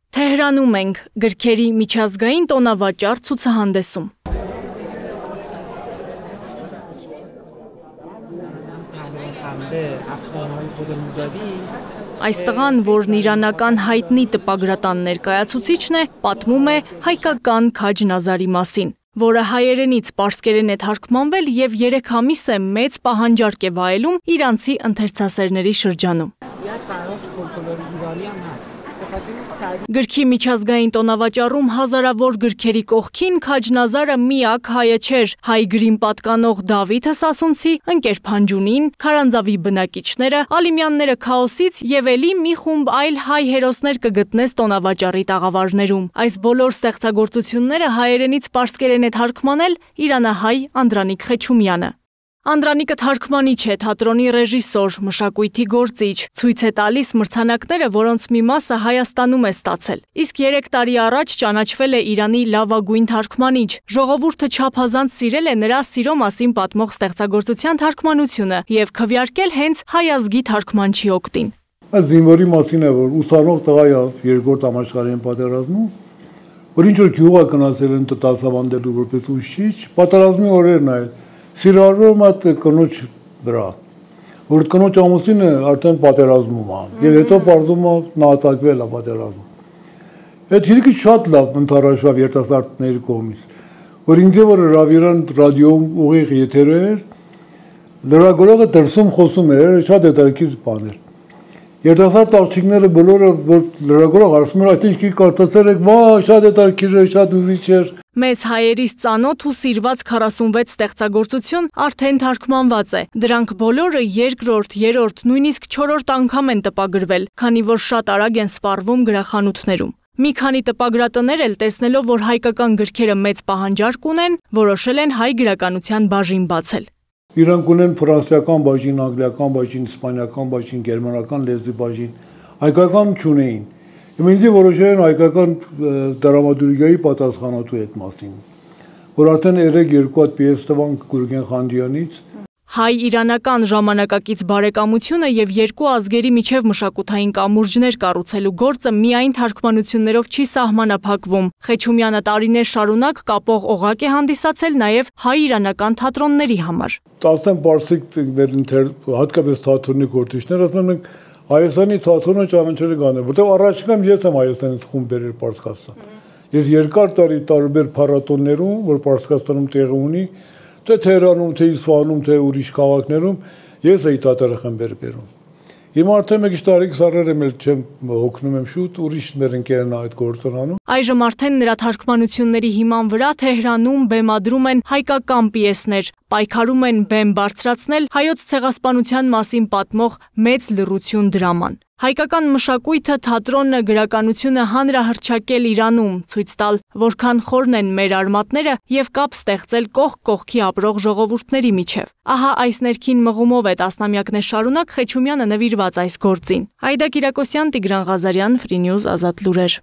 Թեհրանում ենք գրքերի միջազգային տոնավաճառ ցուցահանդեսում։ Այս տղան, որն իրանական հայտնի տպագրատան ներկայացուցիչն է, պատմում է հայկական Քաջ Նազարի մասին, որը հայերենից պարսկերեն է թարգմանվել և 3 ամիս է մեծ պահանջարկ է վայելում իրանցի ընթերցասերների շրջանում։ Գրքի միջազգային տոնավաճառում հազարավոր գրքերի կողքին Քաջ Նազարը միակ հայը չէր, հայ գրին պատկանող Դավիթը Սասունցի, ընկեր Փանջունին, Քարանձավի բնակիչները, Ալիմյանները Քաոսից և էլի մի խումբ այլ հայ հերոսներ կգտնես տոնավաճառի տաղավարներում։ Այս բոլոր ստեղծագործությունները հայերենից պարսկերեն է թարգմանել իրանահայ Անդրանիկ Խեչումյանը։ Անդրանիկը թարգմանիչ է, թատրոնի ռեժիսոր, մշակույթի գործիչ, ցույց է տալիս մրցանակները, որոնց մի մասը Հայաստանում է ստացել։ Իսկ 3 տարի առաջ ճանաչվել է Իրանի լավագույն թարգմանիչ։ Ժողովուրդը չափազանց սիրել է նրա սիրո մասին պատմող ստեղծագործության թարգմանությունը և քվեարկել հենց հայ ազգի թարգմանչի օգտին։ Այս զինվորի մասին է, որ ուսանող տղա է երկրորդ համաշխարհային պատերազմում, որ ինչ որ գյուղ է գնացել են դասավանդելու որպես ուսուցիչ, պատերազմի օրերն այլ սիրառում այդ կնոջ վրա, որ կնոջ ամուսինը արդեն պատերազմում է, և հետո պարզում է նահատակվել է պատերազմում։ Այդ հիրքը շատ լավ ընդառաջավ երիտասարդների կողմից, որ ինձ որ Ռավիրան ռադիոում ուղիղ եթերը էր, լրագրողը դրսում խոսում էր, շատ հետաքրքիր բան էր։ Երիտասարդ աղջիկները բոլորը, որ լրագրող ասում էր, այս ինչի կարծացել եք, վայ, շատ հետաքրքիր էր, շատ ուզիչ էր։ Մեզ հայերիս ծանոթ ու սիրված 46 ստեղծագործություն արդեն թարգմանված է։ Դրանք բոլորը երկրորդ, երրորդ, նույնիսկ 4-րդ անգամ են տպագրվել, քանի որ շատ արագ են սպառվում գրախանութներում։ Մի քանի տպագրատներ էլ տեսնելով, որ հայկական գրքերը մեծ պահանջարկ ունեն, որոշել են հայ գրականության բաժին բացել։ Իրանք ունեն ֆրանսիական բաժին, անգլիական բաժին, իսպանիական բաժին, գերմանական լեզվի բաժին, հայկական չունեին։ Ինձ որոշել են հայկական դրամատուրգիայի պատասխանատու այդ մասին, որ արդեն 2 հատ պիես տվանք Գուրգեն Խանջյանից։ Հայ-իրանական ժամանակակից բարեկամությունը և երկու ազգերի միջև մշակութային կամուրջներ կառուցելու գործը միայն թարգմանություններով չի սահմանափակվում։ Խեչումյանը տարիներ շարունակ կապող օղակ է հանդիսացել նաև հայ-իրանական թատրոնների համար։ 10 պարսիկ հատկապես թատրոնի գործիչներ ասում են, Հայաստանի թատրոնը ճանաչել եք անել, որտեղ առաջիկամ ես եմ Հայաստանից խումբ բերել Պարսկաստան։ Ես երկար տարի տարբեր փառատոներում, որ Պարսկաստանում տեղի ունի, թե Թեհրանում, թե Իսֆահանում, թե ուրիշ քաղաքներում, ես էի թատերախմբեր բերում։ Հիմա արդեն մեկ տարի սարերը մել չեմ հոգնում եմ շուտ, ուրիշներ ընկերն այդ գործն անում։ Այժմ արդեն նրա թարգմանությունների հիման վրա Թեհրանում բեմադրում են հայկական պիեսներ, պայքարում են բեմ բարձրացնել հայոց ցեղասպանության մասին պատմող մեծ լռություն դրաման։ Հայկական մշակույթը, թատրոնը, գրականությունը հանրահռչակել Իրանում, ցույց տալ, որքան խորն են մեր արմատները և կապ ստեղծել կողք կողքի ապրող ժողովուրդների միջև։ Ահա այս ներքին մղումով է տասնամյակներ շարունակ Խեչումյանը նվիրված այս գործին։ Այդա Կիրակոսյան, Տիգրան Ղազարյան, Free News, Ազատ լուրեր։